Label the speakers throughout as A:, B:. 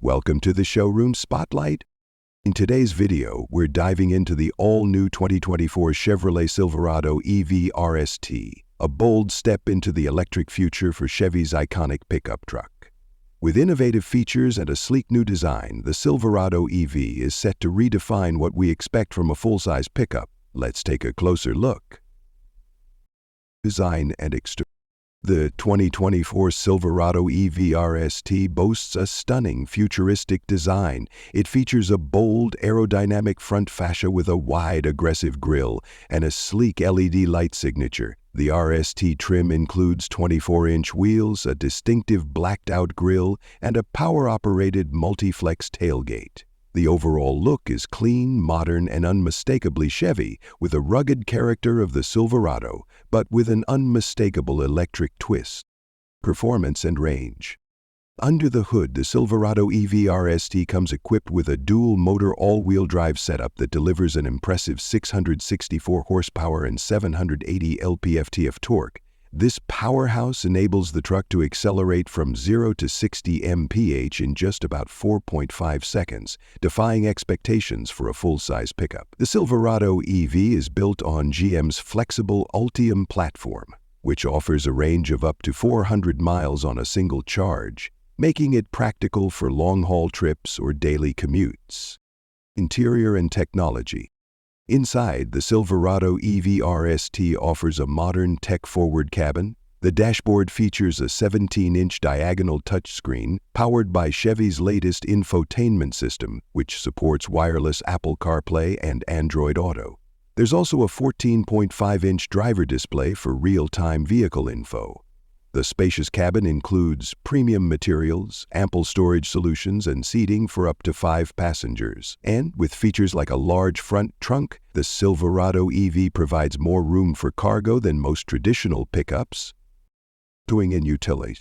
A: Welcome to the Showroom Spotlight. In today's video, we're diving into the all-new 2024 Chevrolet Silverado EV RST, a bold step into the electric future for Chevy's iconic pickup truck. With innovative features and a sleek new design, the Silverado EV is set to redefine what we expect from a full-size pickup. Let's take a closer look. Design and exterior. The 2024 Silverado EV RST boasts a stunning futuristic design. It features a bold aerodynamic front fascia with a wide aggressive grille and a sleek LED light signature. The RST trim includes 24-inch wheels, a distinctive blacked-out grille, and a power-operated multi-flex tailgate. The overall look is clean, modern, and unmistakably Chevy, with a rugged character of the Silverado, but with an unmistakable electric twist. Performance and range. Under the hood, the Silverado EV RST comes equipped with a dual-motor all-wheel drive setup that delivers an impressive 664 horsepower and 780 lp-ft of torque. This powerhouse enables the truck to accelerate from 0 to 60 mph in just about 4.5 seconds, defying expectations for a full-size pickup. The Silverado EV is built on GM's flexible Ultium platform, which offers a range of up to 400 miles on a single charge, making it practical for long-haul trips or daily commutes. Interior and technology. Inside, the Silverado EV RST offers a modern tech-forward cabin. The dashboard features a 17-inch diagonal touchscreen powered by Chevy's latest infotainment system, which supports wireless Apple CarPlay and Android Auto. There's also a 14.5-inch driver display for real-time vehicle info. The spacious cabin includes premium materials, ample storage solutions, and seating for up to 5 passengers. And with features like a large front trunk, the Silverado EV provides more room for cargo than most traditional pickups. Towing and utility.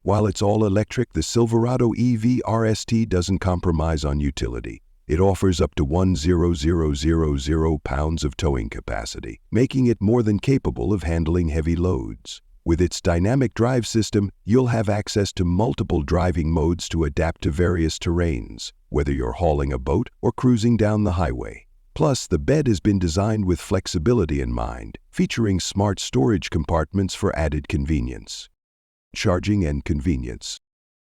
A: While it's all electric, the Silverado EV RST doesn't compromise on utility. It offers up to 1,000 pounds of towing capacity, making it more than capable of handling heavy loads. With its dynamic drive system, you'll have access to multiple driving modes to adapt to various terrains, whether you're hauling a boat or cruising down the highway. Plus, the bed has been designed with flexibility in mind, featuring smart storage compartments for added convenience. Charging and convenience.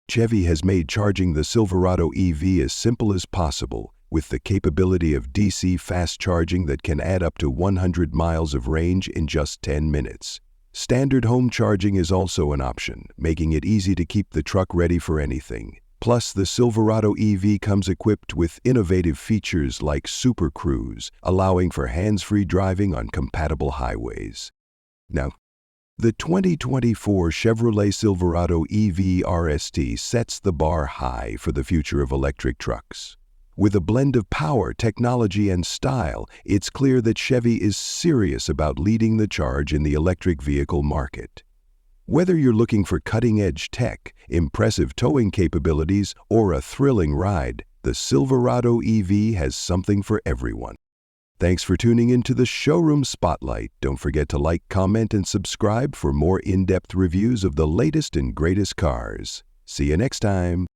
A: Chevy has made charging the Silverado EV as simple as possible, with the capability of DC fast charging that can add up to 100 miles of range in just 10 minutes. Standard home charging is also an option, making it easy to keep the truck ready for anything. Plus, the Silverado EV comes equipped with innovative features like Super Cruise, allowing for hands-free driving on compatible highways. Now, the 2024 Chevrolet Silverado EV RST sets the bar high for the future of electric trucks. With a blend of power, technology, and style, it's clear that Chevy is serious about leading the charge in the electric vehicle market. Whether you're looking for cutting-edge tech, impressive towing capabilities, or a thrilling ride, the Silverado EV has something for everyone. Thanks for tuning into the Showroom Spotlight. Don't forget to like, comment, and subscribe for more in-depth reviews of the latest and greatest cars. See you next time.